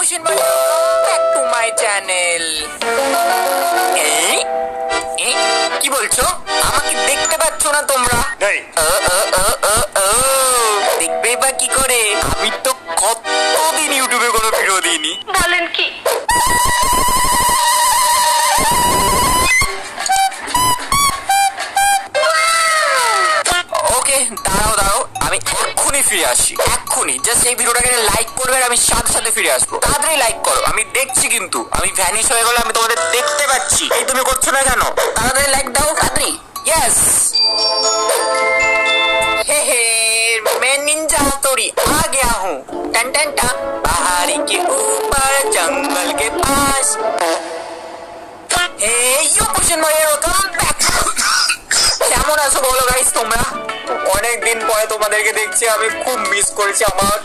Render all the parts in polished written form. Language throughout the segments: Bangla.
Question bye back to my channel. কি বলছো? আমাকে দেখতে পাচ্ছ না তোমরা? দেখবেই বা কি করে? আমি তো কতদিন ইউটিউবে কোনো ভিডিও দিইনি। বলেন কি? ওকে, দাঁড়াও আমি এক্ষুনি ফিরে আসছি, এক্ষুনি। জাস্ট এই ভিডিওটাকে লাইক করবে আর আমি সাথে সাথে ফিরে আসবো। তাড়াতাড়ি লাইক করো, আমি দেখছি কিন্তু। আমি ভ্যানিশ হয়ে গেলে আমি তোমাদের দেখতে পাচ্ছি। এই তুমি করছো না কেন? তাড়াতাড়ি লাইক দাও, তাড়াতাড়ি। ইয়েস, हे मैं निंजा हथौड़ी आ गया हूँ। टन टन टन, पहाड़ी के ऊपर जंगल के पास। हे यो क्वेश्चन मारे वेलकम बैक। কেমন আছো বলো গাইস তোমরা? অনেক দিন পরে তোমাদেরকে দেখছি, আমি খুব মিস করেছি আমার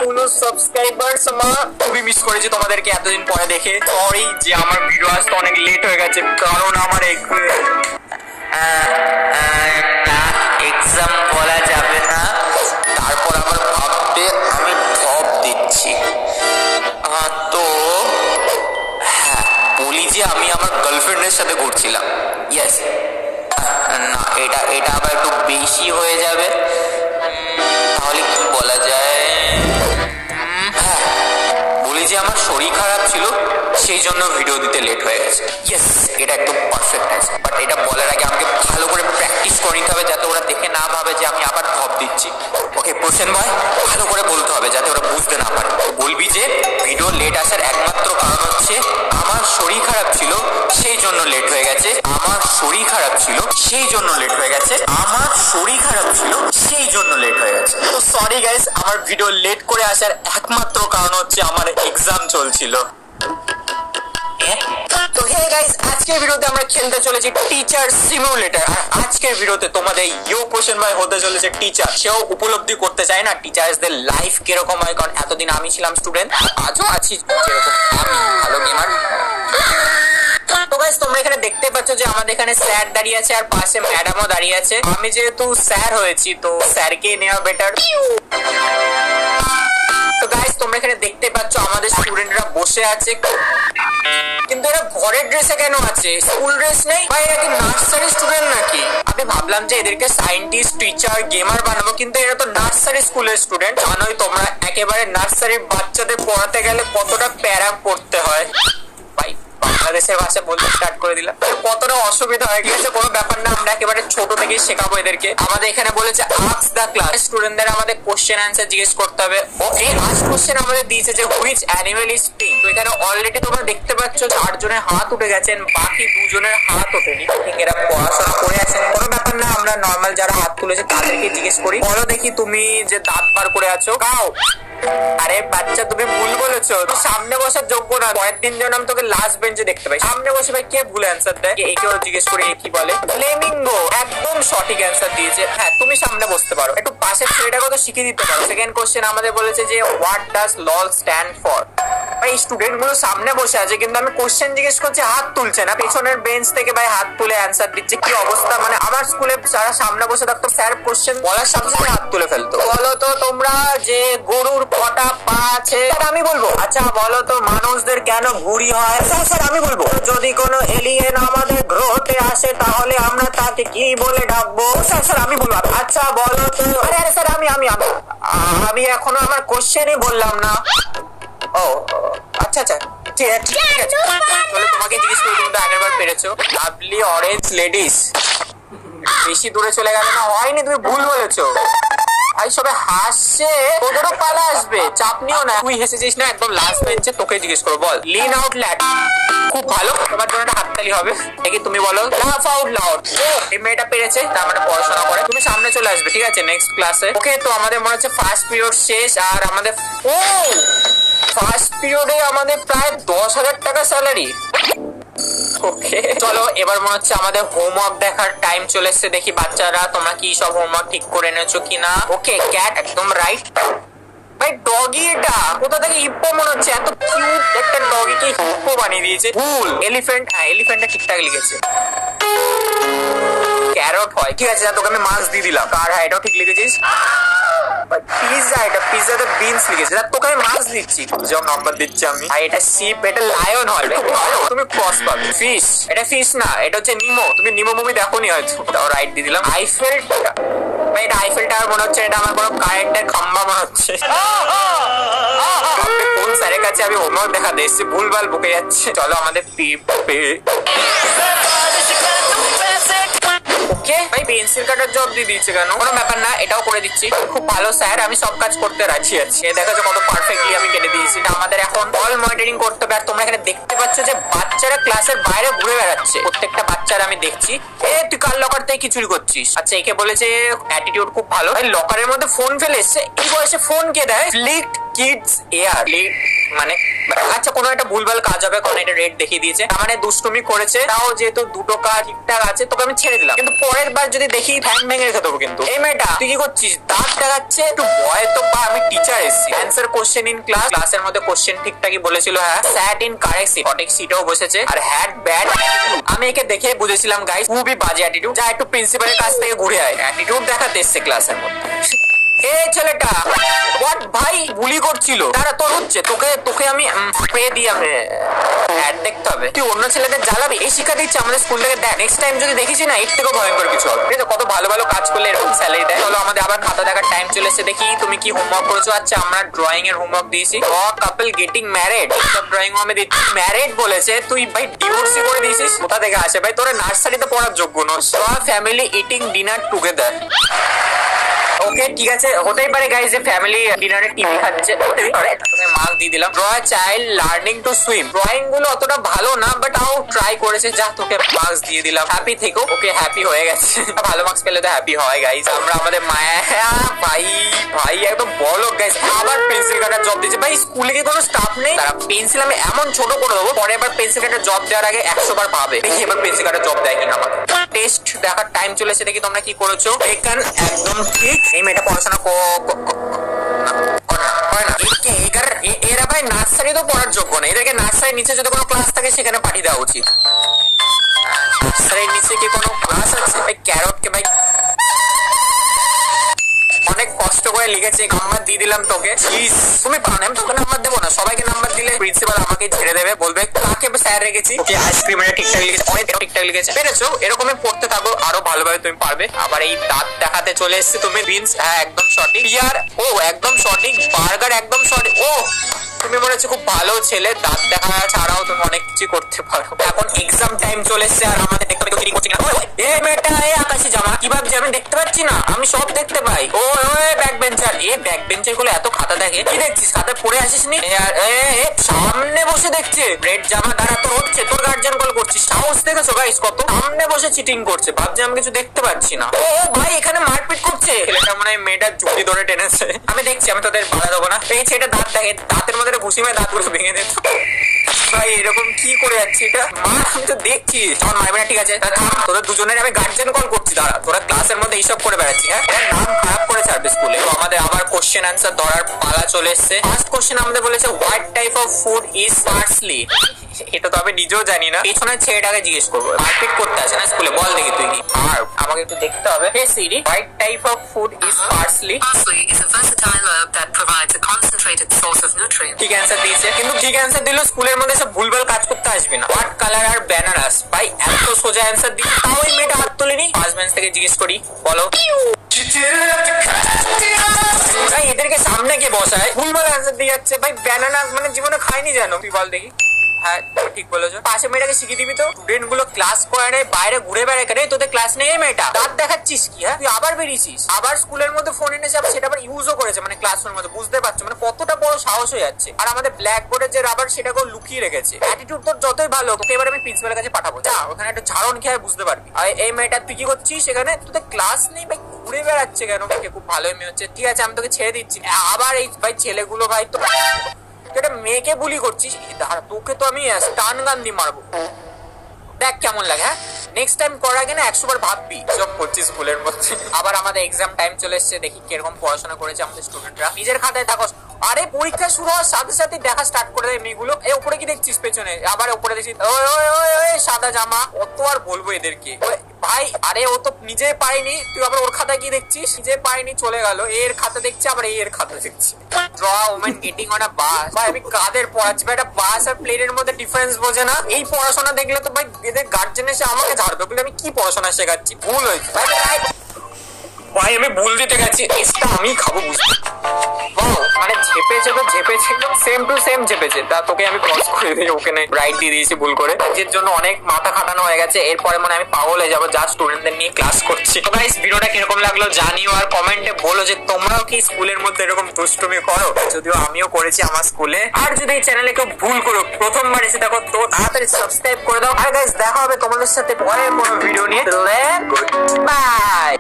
পুরো সাবস্ক্রাইবার্স। আমার খুবই মিস করেছি তোমাদেরকে এতদিন পরে দেখে। সরি যে আমার ভিডিও আসতে অনেক লেট হয়ে গেছে, কারণ আমার এক্সাম বলা যাবে না। তারপর আবার ভাবতে আমি টপ দিচ্ছি। তো হ্যাঁ, বলি যে আমি আমার গার্লফ্রেন্ডের সাথে ঘুরছিলাম। ইয়েস, না এটা আবার একটু বেশি হয়ে যাবে। তাহলে কি বলা যায়? হ্যাঁ, বলি যে আমার শরীর খারাপ ছিল, সেই জন্য ভিডিও দিতে লেট হয়ে গেছে। ইয়েস, এটা একদম পারফেক্ট আছে। বাট এটা বলার আগে আমাকে ভালো করে প্র্যাকটিস করে নিতে হবে, যাতে ওরা দেখে না ভাবে যে আমি আবার ধপ দিচ্ছি। ওকে প্রসেন ভাই, ভালো করে বলতে হবে যাতে ওরা বুঝতে না পারে। বলবি যে ভিডিও লেট আসার একমাত্র কারণ হচ্ছে আমার শরীর খারাপ ছিল, সেই জন্য লেট হয়ে গেছে। আমার শরীর খারাপ ছিল, সেই জন্য লেট হয়ে গেছে। আমার শরীর খারাপ ছিল, সেই জন্য লেট হয়ে গেছে। তো সরি গাইস, আমার ভিডিও লেট করে আসার একমাত্র কারণ হচ্ছে আমার এক্সাম চলছিল। তো হে গাইস, আজকের ভিডিওতে আমরা খেলতে চলেছি টিচার সিমুলেটর। আর আজকের ভিডিওতে তোমাদের ইউ কোশ্চেন ভাই হতে চলেছে টিচার। সেও উপলব্ধি করতে চায় না টিচার্সদের লাইফ কিরকম হয়, কারণ এতদিন আমি ছিলাম স্টুডেন্ট, আজও আছি যেরকম আমি ভালো গেমার। তো গাইস, তোমরা এখানে দেখতে পাচ্ছ যে আমাদের এখানে স্যার দাঁড়িয়ে আছে আর পাশে ম্যাডামও দাঁড়িয়ে আছে। আমি যেহেতু স্যার হয়েছি তো স্যারকে নেওয়া বেটার। তো গাইস, তোমরা এখানে দেখতে পাচ্ছ আমাদের স্টুডেন্টরা বসে আছে, কিন্তু এরা ঘরের ড্রেসে কেন আছে? স্কুল ড্রেস নেই বা এরা কি নার্সারি স্টুডেন্ট নাকি? আমি ভাবলাম যে এদেরকে সায়েন্টিস্ট, টিচার, গেমার বানাবো, কিন্তু এরা তো নার্সারি স্কুলের স্টুডেন্ট। জানোই তোমরা একেবারে নার্সারির বাচ্চাদের পড়াতে গেলে কতটা প্যারা পড়তে হয়। ভাই বাংলাদেশের ভাষা বলতে স্টার্ট করে দিলাম, কতটা অসুবিধা হয়ে গেছে। কোনো ব্যাপার না, আমরা একেবারে ছোট থেকেই শেখাবো এদেরকে। আমাদের এখানে বলেছে আস্ক দ্য ক্লাস, স্টুডেন্টদের আমাদের কোশ্চেন অ্যান্সার জিজ্ঞেস করতে হবে। ওকে, ফার্স্ট কোশ্চেন আমাদের দিয়েছে যে হুইচ অ্যানিমেল ইজ পিঙ্ক। তো এখানে অলরেডি তোমরা দেখতে পাচ্ছ 4 জনের হাত উঠে গেছেন, বাকি 2 জনের হাত ওঠেনি। ঠিক, এরা পড়াশোনা করে আছেন। কোনো ব্যাপার না, আমরা নর্মাল যারা হাত তুলেছে তাদেরকে জিজ্ঞেস করি। বলো দেখি, তুমি যে দাঁত বার করে আছো কাও? আরে বাচ্চা, তুমি ভুল বলেছো, তুই সামনে বসার যোগ্য না। পরের 3 জন আমি তোকে লাস্ট বেঞ্চে দেখতে পাই। সামনে বসে ভাই কে ভুল অ্যান্সার দেয়? একেও জিজ্ঞেস করি কি বলে। ফ্লেমিঙ্গো একদম সঠিক অ্যান্সার দিয়েছে। হ্যাঁ, তুমি সামনে বসতে পারো, একটু পাশের ছেলেটাকে তো শিখিয়ে দিতে পারো। সেকেন্ড কোশ্চেন আমাদের বলেছে যে হোয়াট ডাজ লল স্ট্যান্ড ফর। ভাই স্টুডেন্ট গুলো সামনে বসে আছে, কিন্তু আমি কোশ্চেন জিজ্ঞেস করছি হাত তুলছে না। পেছনের বেঞ্চ থেকে ভাই হাত তুলে অ্যান্সার দিচ্ছে। কি অবস্থা! মানে আমার স্কুলে যারা সামনে বসে থাকতো, স্যার কোশ্চেন বলার সাথে সাথে হাত তুলে ফেলতো। বলো তো তোমরা যে গরুর কটা পা আছে? আমি বলবো। আচ্ছা বলো তো মানুষদের কেন ভুঁড়ি হয়? স্যার আমি বলবো। যদি কোনো এলিয়েন আমাদের গ্রহতে আসে তাহলে আমরা তাকে কি বলে ডাকবো? স্যার আমি বলবো। আচ্ছা বলো তো। আরে স্যার আমি এখনো আমার কোশ্চেনই বললাম না। ও আচ্ছা ঠিক আছে। তাহলে তোমাকে জিজ্ঞেস করি, তুমি তো আগেরবার পেরেছো। Lovely orange ladies. বেশি দূরে চলে গেল না? হয়নি, তুমি ভুল বলেছো। ভাই সবাই হাসছে, তোদেরও পালা আসবে, চাপ নিও না। তুই হেসেছিস না, একদম লাস্ট বেঞ্চে, তোকে জিজ্ঞেস করবো। বল। Lean out lad. খুব ভালো, তোমার জন্য একটা হাততালি হবে। দেখি তুমি বলো। লাফ আউট লাউড। এই মেয়েটা পেরেছে, তার মানে পড়াশোনা করে। তুমি সামনে চলে আসবে, ঠিক আছে, নেক্সট ক্লাসে। ওকে, তো আমাদের মনে হচ্ছে ফার্স্ট পিরিয়ড শেষ। আর আমাদের ফার্স্ট পিরিয়ডে আমাদের প্রায় 10,000 টাকা স্যালারি। ওকে, চলো এবার মনে হচ্ছে আমাদের হোমওয়ার্ক দেখার টাইম চলে এসেছে। দেখি বাচ্চারা তোমরা কি সব হোমওয়ার্ক ঠিক করে এনেছো কিনা। ওকে, ক্যাট একদম রাইট। ভাই ডগি, এটা কোথা থেকে হিপ্পো মনে হচ্ছে? এত কিউট একটা ডগিকে হিপ্পো বানিয়ে দিয়েছে। ভুল। এলিফ্যান্ট, হ্যাঁ এলিফ্যান্টটা ঠিকঠাক লিখেছে। ক্যারট হয়। ঠিক আছে, তোকে আমি মাছ দিয়ে দিলাম। আর হ্যাঁ, এটাও ঠিক লিখেছিস। পিজা, এটা পিজাতে বিনস লিখেছে। তোকে আমি মাছ দিচ্ছি, যখন নাম্বার দিচ্ছি আমি। আর এটা শিপ, এটা লায়ন হয়। তুমি ক্রস পাবে। ফিশ, এটা ফিশ না, এটা হচ্ছে নিমো। তুমি নিমো মুভি দেখোনি হয়তো। তাও রাইট দিয়ে দিলাম। আইফেল, ভাই এটা আইফেল টাওয়ার মনে হচ্ছে, এটা আমার কোনো কারেন্টের খাম্বা মনে হচ্ছে। কোন স্যারের কাছে আমি হোমওয়ার্ক দেখাতে এসেছি, ভুলভাল বকে যাচ্ছে। চলো আমাদের ওকে ভাই, পেন্সিল কাটার জব দিয়ে দিচ্ছে কেন? কোনো ব্যাপার না, এটাও করে দিচ্ছি। খুব ভালো স্যার, আমি সব কাজ করতে রাজি আছি। দেখা যাচ্ছে কত পারফেক্টলি আমি কেটে দিয়েছি। আমাদের এখন অল মনিটরিং করতে হবে। আর তোমরা এখানে দেখতে পাচ্ছ যে বাচ্চারা ক্লাসের বাইরে ঘুরে বেড়াচ্ছে। প্রত্যেকটা বাচ্চারা আমি দেখছি। তুই কার লকার থেকে কি চুরি করছিস? আচ্ছা, একে বলেছে অ্যাটিটিউড খুব ভালো। ভাই লকারের মধ্যে ফোন ফেলে এসছে। এই বয়সে ফোন কে দেয়? ফ্লিকড কিডস এয়ার মানে আচ্ছা, কোনো একটা ভুলভাল কাজ হবে, কোনো একটা রেট দেখিয়ে দিয়েছে, মানে দুষ্টুমি করেছে। তাও যেহেতু দুটো কাজ ঠিকঠাক আছে, তোকে আমি ছেড়ে দিলাম। কিন্তু পরের বার যদি দেখি ফ্যান ভেঙে রেখে দেবো। কিন্তু এই মেয়েটা তুই কি করছিস? দাঁত দেখাচ্ছে, একটু ভয় তো পা। আমি টিচার এসেছি। Answer question in class. ক্লাসের মধ্যে কোশ্চেন ঠিকঠাকই বলেছিল। হ্যাঁ, স্যাট ইন কারেক্ট সিট, সঠিক সিটেও বসেছে। আর হ্যাড ব্যাড। আমি একে দেখে বুঝেছিলাম গাইস খুবই বাজে অ্যাটিটিউড। যা একটু প্রিন্সিপালের কাছ থেকে ঘুরে আয়, অ্যাটিটিউড দেখাতে এসছে ক্লাসের মধ্যে। এই ছেলেটা হোয়াট ভাই বুলি করছিল। তারা তোর হচ্ছে, তোকে আমি স্প্রে দিয়ে আমি অ্যাড দেখতে হবে। তুই অন্য ছেলেদের জ্বালাবি। এই শিক্ষা দিচ্ছে আমাদের স্কুল থেকে। দেখ নেক্সট টাইম যদি দেখিস না, এর থেকেও ভয়ঙ্কর কিছু হবে। ঠিক আছে, কত ভালো ভালো কাজ করলে এরকম স্যালারি দেয়। চলো আমাদের আবার খাতা দেখার টাইম চলে এসেছে। দেখি তুমি কি হোমওয়ার্ক করেছো। আচ্ছা, আমরা ড্রয়িং এর হোমওয়ার্ক দিয়েছি। কাপল গেটিং ম্যারেড, সব ড্রয়িং আমি দিচ্ছি। ম্যারেড বলেছে, তুই ভাই ডিভোর্সই করে দিয়েছিস। কোথা থেকে আসে ভাই? তোরা নার্সারিতে পড়ার যোগ্য নস। Family eating dinner together. Okay ঠিক আছে, হতেই পারে গাইস যে ফ্যামিলি ডিনারে টিভি খাচ্ছে, হতেই পারে। তুমি মার্ক দিয়ে দিলাম। Draw a child learning to swim. Drawing গুলো অতটা ভালো না, বাট তাও ট্রাই করেছে। যা, তোকে মার্কস দিয়ে দিলাম। হ্যাপি থেকো। ওকে, হ্যাপি হয়ে গেছে। ভালো মার্কস পেলে তো হ্যাপি হয় গাইস। আমরা আমাদের মায়া ভাই ভাই একদম বলো গাইস। আবার পেন্সিল কাটার জব দিয়েছে। ভাই স্কুলে কি কোনো স্টাফ নেই? তারা পেন্সিল আমি এমন ছোট করে দেবো, পরে এবার পেন্সিল কাটার জব দেওয়ার আগে 100 বার পাবে। দেখি এবার পেন্সিল কাটার জব দেয় কিনা আমাকে। টেস্ট দেখার টাইম চলেছে। দেখি তোমরা কি করেছো। এখানে একদম ঠিক। এই মেয়েটা পড়াশোনা এরা ভাই নার্সারি তো পড়ার যোগ্য না। এদেরকে নার্সারির নিচে যদি কোনো ক্লাস থাকে সেখানে পাঠিয়ে দেওয়া উচিত। নার্সারির নিচে কি কোনো ক্লাস আছে? ভাই ক্যারটকে ভাই অনেক কষ্ট করে লিখেছে, নাম্বার দিয়ে দিলাম তোকে। প্লিজ তুমি পান, আমি তোকে নাম্বার দেবো না। সবাইকে নাম্বার দিলে প্রিন্সিপাল আমাকে ছেড়ে দেবে, বলবে কাকে স্যার রেখেছি। ওকে, আইসক্রিমের ঠিকঠাক লিখেছে, অনেক ঠিকঠাক লিখেছে। পেরেছো? এরকমই পড়তে থাকো, আরো ভালোভাবে তুমি পারবে। আবার এই দাঁত দেখাতে চলে এসেছে তুমি। বিনস, হ্যাঁ একদম সঠিক। ইয়ার, ও একদম সঠিক। বার্গার একদম সঠিক। ও তুমি মনে হচ্ছে খুব ভালো ছেলে। দাঁত দেখা ছাড়াও তুমি অনেক কিছু করতে পারো। এখন এক্সাম টাইম চলে এসেছে, আর আমাদের দেখতে পাচ্ছি কি করছে কিনা। এই মেয়েটা এই আকাশি জামা কি ভাবছে? আমি দেখতে পাচ্ছি না? আমি সব দেখতে পাই। ও ব্যাক বেঞ্চার। ব্যাক বেঞ্চার গুলো এত খাতা দেখে। কি দেখছিস? খাতা পড়ে আসিস নি? সামনে বসে দেখছে। রেড জামা দ্বারা তো হচ্ছে, তোর গার্জিয়ান কল করছিস। সাহস দেখেছো গাইস কত? সামনে বসে চিটিং করছে, ভাবছে আমি কিছু দেখতে পাচ্ছি না। ও ভাই এখানে মারপিট করছে। ছেলেটা মনে হয় মেয়েটার জুটি ধরে টেনেছে। আমি দেখছি, আমি তোদের বাধা দেবো না। এই ছেলেটা দাঁত দেখে, দাঁতের মধ্যে ঘুষি মেয়ে দাঁতগুলো ভেঙে দিত। ভাই এরকম কি করে যাচ্ছে এটা? মা আমি তো দেখছি। তখন মারবে না, ঠিক আছে? তোদের দুজনের আমি গার্জিয়ান কল করছি। দাঁড়া, তোরা ক্লাসের মধ্যে এইসব করে বেড়াচ্ছি। হ্যাঁ, এরা নাম খারাপ করে ছাড়বে স্কুলে। তো আমাদের আবার কোশ্চেন আনসার ধরার পালা চলে এসছে। ফার্স্ট কোশ্চেন আমাদের বলেছে what type of food is parsley. এটা তো আমি নিজেও জানি না। পেছনের ছেলেটাকে জিজ্ঞেস করবো। মারপিট করতে আসে না স্কুলে, বল দেখি তুই কি। আর আমাকে একটু দেখতে হবে। Hey Siri, what type of food is parsley? Parsley is a versatile herb that provides a concentrated source of nutrients. ঠিক অ্যান্সার দিয়েছে, কিন্তু ঠিক অ্যান্সার দিলেও স্কুলের মধ্যে সব ভুলভাল কাজ করতে আসবে না। What colour are bananas? ভাই এত সোজা অ্যান্সার দিচ্ছে, তাও ওই মেয়েটা হাত তোলেনি। ফার্স্ট বেঞ্চ থেকে জিজ্ঞেস করি, বলো। ভাই এদেরকে সামনে কে বসায়? ভুলভাল অ্যান্সার দিয়ে যাচ্ছে। ভাই ব্যানানা মানে জীবনে খাইনি জানো? তুই বল দেখি। হ্যাঁ ঠিক বলেছো। পাশে মেয়েটাকে শিখিয়ে দিবি তো। স্টুডেন্ট গুলো ক্লাস করে নেই, বাইরে ঘুরে বেড়ায়। কেন তোদের ক্লাস নেই? মেয়েটা দাঁত দেখাচ্ছিস কি? হ্যাঁ, তুই আবার বেরিয়েছিস। আবার স্কুলের মধ্যে ফোন এনেছে, সেটা আবার ইউজও করেছে মানে ক্লাসরুমের মধ্যে। বুঝতে পারছো মানে কতটা বড় সাহস হয়ে যাচ্ছে। আর আমাদের ব্ল্যাক বোর্ডের যে রাবার সেটাকেও লুকিয়ে রেখেছে। অ্যাটিটিউড তোর যতই ভালো, তোকে এবার আমি প্রিন্সিপালের কাছে পাঠাবো। যা, ওখানে একটা ঝাড়ন খেয়ে বুঝতে পারবি। আর এই মেয়েটা তুই কি করছিস সেখানে? তোদের ক্লাস নেই ভাই, ঘুরে বেড়াচ্ছে কেন? খুব ভালো মেয়ে হচ্ছে। ঠিক আছে, আমি তোকে ছেড়ে দিচ্ছি। আবার এই ভাই ছেলেগুলো ভাই তো এটা মেয়েকে বুলি করছিস। দাঁড়া, তোকে তো আমি স্টান গান দিয়ে মারবো। দেখ কেমন লাগে। হ্যাঁ, নেক্সট টাইম করার আগে না 100 বার ভাববি সব করছিস স্কুলের মধ্যে। আবার আমাদের এক্সাম টাইম চলে এসেছে। দেখি কিরকম পড়াশোনা করেছে আমাদের স্টুডেন্টরা। নিজের খাতায় থাকো। আরে পরীক্ষা শুরু হওয়ার সাথে সাথে দেখা স্টার্ট করে দেয় মেয়েগুলো। এই উপরে কি দেখছিস পেছনে, আবার উপরে দেখছিস ওই ওই ওই ওই সাদা জামা। কত আর বলবো এদেরকে ভাই। আরে ও তো নিজে পায়নি, তুই আবার ওর খাতা কি দেখছিস? নিজে পায়নি চলে গেল, এর খাতা দেখছি, আবার এর খাতা দেখছি। Draw women getting on a bus. ভাই আমি কাদের পড়াচ্ছি ভাই? একটা বাস আর প্লেনের মধ্যে ডিফারেন্স বোঝে না। এই পড়াশোনা দেখলে তো ভাই এদের গার্জেন এসে আমাকে ঝাড়বে, বলে আমি কি পড়াশোনা শেখাচ্ছি? ভুল হয়েছে ভাই, আমি ভুল দিতে গেছি, এসটা আমি খাবো বুঝতে। মানে ঝেপেছে তো ঝেপেছে, একদম সেম টু সেম ঝেপেছে। তা তোকে আমি ক্রস করে দিয়ে ওখানে রাইট দিয়ে দিয়েছি ভুল করে, এর জন্য অনেক মাথা খাটানো হয়ে গেছে। এরপরে মানে আমি পাগল হয়ে যাবো যা স্টুডেন্টদের নিয়ে ক্লাস করছি। তো গাইস ভিডিওটা কিরকম লাগলো জানিও, আর কমেন্টে বলো যে তোমরাও কি স্কুলের মধ্যে এরকম দুষ্টুমি করো, যদিও আমিও করেছি আমার স্কুলে। আর যদি এই চ্যানেলে কেউ ভুল করো, প্রথমবার এসে দেখো, তো তাড়াতাড়ি সাবস্ক্রাইব করে দাও। আর গাইস দেখা হবে তোমাদের সাথে পরে কোনো ভিডিও নিয়ে। Good bye.